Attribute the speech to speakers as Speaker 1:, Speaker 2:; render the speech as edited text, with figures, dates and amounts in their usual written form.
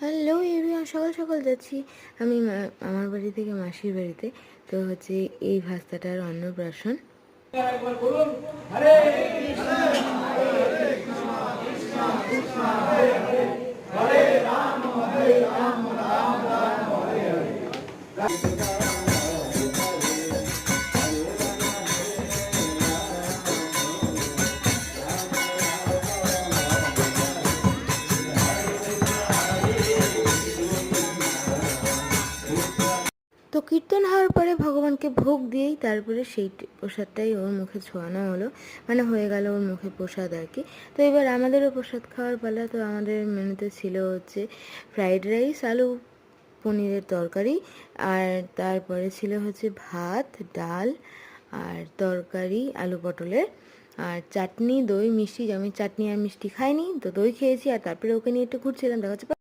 Speaker 1: Hello everyone, সকাল সকাল যাচ্ছি আমি আমার বাড়ি থেকে মাসির বাড়িতে। তো হচ্ছে এই ভাস্তাটার অন্নপ্রাশন। তো কীর্তন হওয়ার পরে ভগবানকে ভোগ দিয়েই তারপরে সেই প্রসাদটাই ওর মুখে ছোঁয়ানো হলো, মানে হয়ে গেল ওর মুখে প্রসাদ আর কি। তো এবার আমাদেরও প্রসাদ খাওয়ার পালা। তো আমাদের মেনুতে ছিল হচ্ছে ফ্রাইড রাইস, আলু পনিরের তরকারি, আর তারপরে ছিল হচ্ছে ভাত, ডাল আর তরকারি আলু পটলের, আর চাটনি, দই, মিষ্টি। আমি চাটনি আর মিষ্টি খাইনি, তো দই খেয়েছি। আর তারপরে ওকে নিয়ে একটু ঘুরছিলাম, দেখা হচ্ছে।